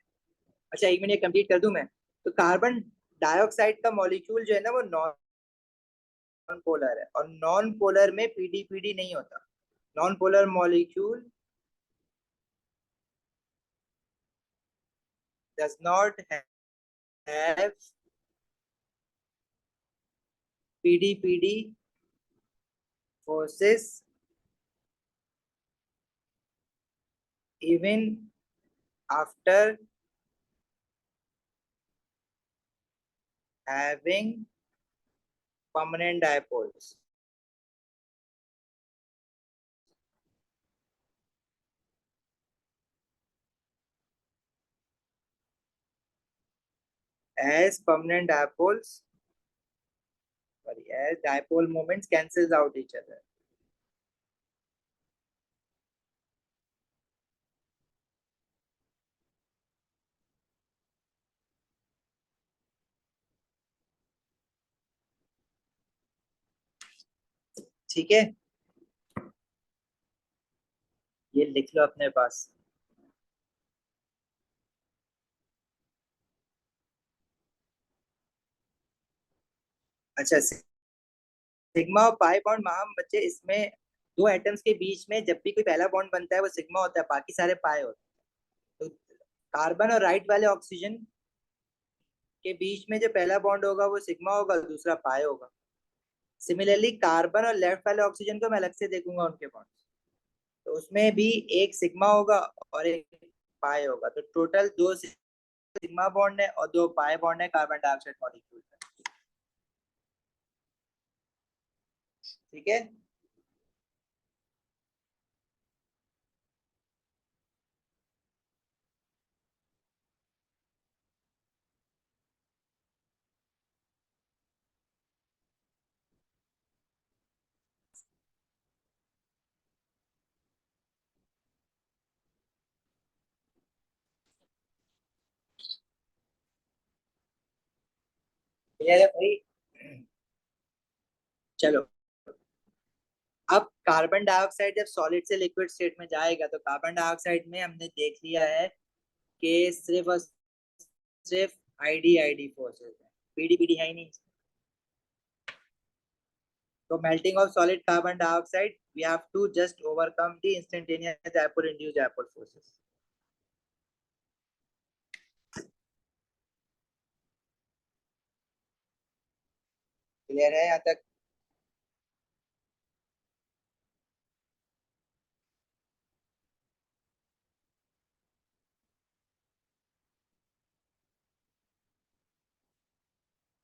अच्छा एक मिनट कंप्लीट कर दूं मैं। तो कार्बन डाइऑक्साइड का मॉलिक्यूल जो है ना वो नॉन पोलर है, और नॉन पोलर में पीडी पीडी नहीं होता। Non polar molecule does not have PD PD forces even after having permanent dipoles. As permanent dipoles, sorry, as dipole moments cancels out each other. ठीक है, ये लिख लो अपने पास। अच्छा, सिग्मा और पाई बॉन्ड महाम बच्चे, इसमें दो एटम्स के बीच में जब भी कोई पहला बॉन्ड बनता है वो सिग्मा होता है, बाकी सारे पाई होते हैं। तो कार्बन और राइट वाले ऑक्सीजन के बीच में जो पहला बॉन्ड होगा वो सिग्मा होगा, दूसरा पाई होगा। सिमिलरली कार्बन और लेफ्ट वाले ऑक्सीजन को मैं अलग से देखूंगा उनके बॉन्ड, तो उसमें भी एक सिग्मा होगा और एक पाई होगा, तो टोटल दो सिग्मा बॉन्ड है और दो पाई बॉन्ड है कार्बन डाइऑक्साइड मॉलिक्यूल में। ठीक है, क्लियर है भाई? चलो, अब कार्बन डाइऑक्साइड जब सॉलिड से लिक्विड स्टेट में जाएगा तो कार्बन डाइऑक्साइड में हमने देख लिया है कि सिर्फ और सिर्फ आईडी आईडी फोर्सेस है, पीडी पीडी है ही नहीं। तो melting of solid carbon dioxide, we have to just overcome the instantaneous dipole induced dipole forces. Clear है यहाँ तक?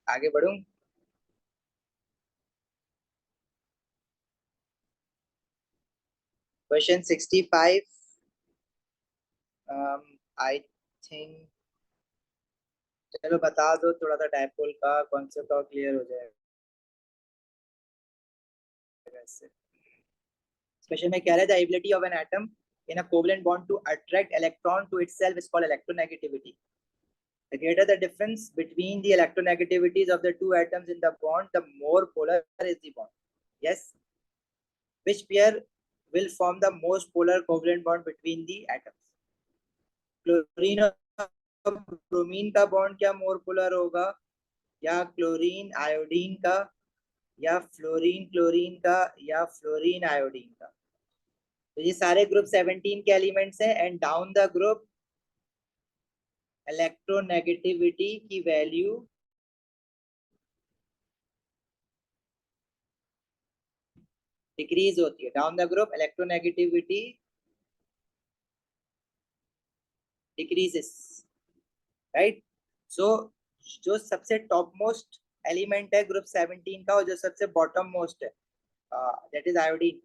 आगे बढ़ूं? क्वेश्चन 65, आई थिंक, चलो बता दो थोड़ा सा डाइपोल का कॉन्सेप्ट और क्लियर हो जाएगा। इससे। क्वेश्चन में कह रहा है the ability of an atom in a covalent bond to attract electron to itself is called electronegativity. The greater the difference between the electronegativities of the two atoms in the bond, the more polar is the bond. Yes. Which pair will form the most polar covalent bond between the atoms? Chlorine और bromine का bond क्या more polar होगा, या chlorine iodine का, या fluorine chlorine का, या fluorine iodine का? तो ये सारे ग्रुप 17 के एलिमेंट्स हैं and down the group electronegativity की वैल्यू डिक्रीज होती है। Down the group electronegativity decreases, right. So जो सबसे टॉप मोस्ट एलिमेंट है ग्रुप 17 का और जो सबसे बॉटम मोस्ट है दैट इज आयोडीन,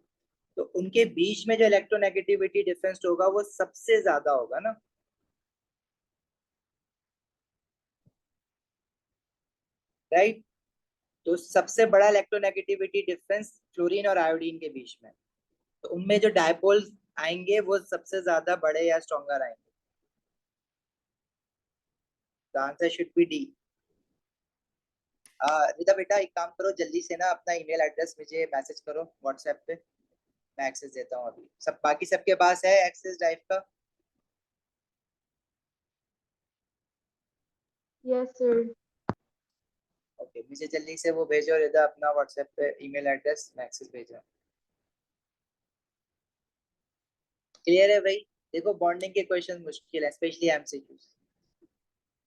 तो उनके बीच में जो इलेक्ट्रोनेगेटिविटी डिफरेंस होगा वो सबसे ज्यादा होगा ना, राइट। तो सबसे बड़ा इलेक्ट्रोनेगेटिविटी डिफरेंस फ्लोरीन और आयोडीन के बीच में, तो उनमें जो डायपोल्स आएंगे वो सबसे ज्यादा बड़े या स्ट्रॉन्गर आएंगे। The answer should be D. Rita बेटा एक काम करो, जल्दी से ना अपना ईमेल एड्रेस मुझे मैसेज करो व्हाट्सएप पे, मैं एक्सेस देता हूँ अभी। सब बाकी सबके पास है एक्सेस ड्राइव का? Yes, sir. ओके, मुझे जल्दी से वो भेजो रिता, अपना व्हाट्सएप पे ईमेल एड्रेस, मैं एक्सेस भेज रहा हूँ। क्लियर है भाई? देखो बॉन्डिंग के क्वेश्चन मुश्किल है, specially MCQs.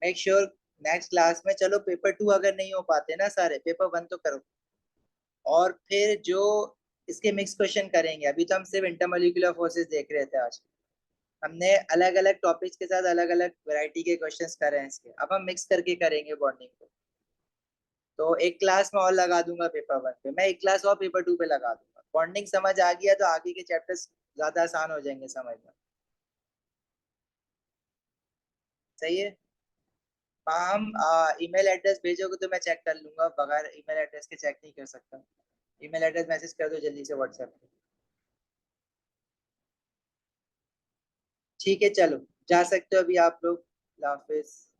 Make sure next class में, चलो पेपर 2 अगर नहीं हो पाते ना सारे, पेपर 1 तो करो, और फिर जो इसके मिक्स क्वेश्चन करेंगे। अभी तो हम सिर्फ इंटरमोलिकुलर फोर्सेस देख रहे थे आज, हमने अलग अलग टॉपिक्स के साथ अलग अलग वैरायटी के क्वेश्चंस करे हैं इसके, अब हम मिक्स करके करेंगे बॉन्डिंग को। तो एक क्लास में और लगा दूंगा पेपर 1 पे, मैं एक क्लास और पेपर 2 पे लगा दूंगा। बॉन्डिंग समझ आ गया तो आगे के चैप्टर्स ज्यादा आसान हो जाएंगे समझना। सही है? हाँ, हम ईमेल एड्रेस भेजोगे तो मैं चेक कर लूंगा, बगैर ईमेल एड्रेस के चेक नहीं कर सकता। ईमेल एड्रेस मैसेज कर दो जल्दी से व्हाट्सएप पे। ठीक है, चलो जा सकते हो अभी आप लोग। अल्लाह हाफिज।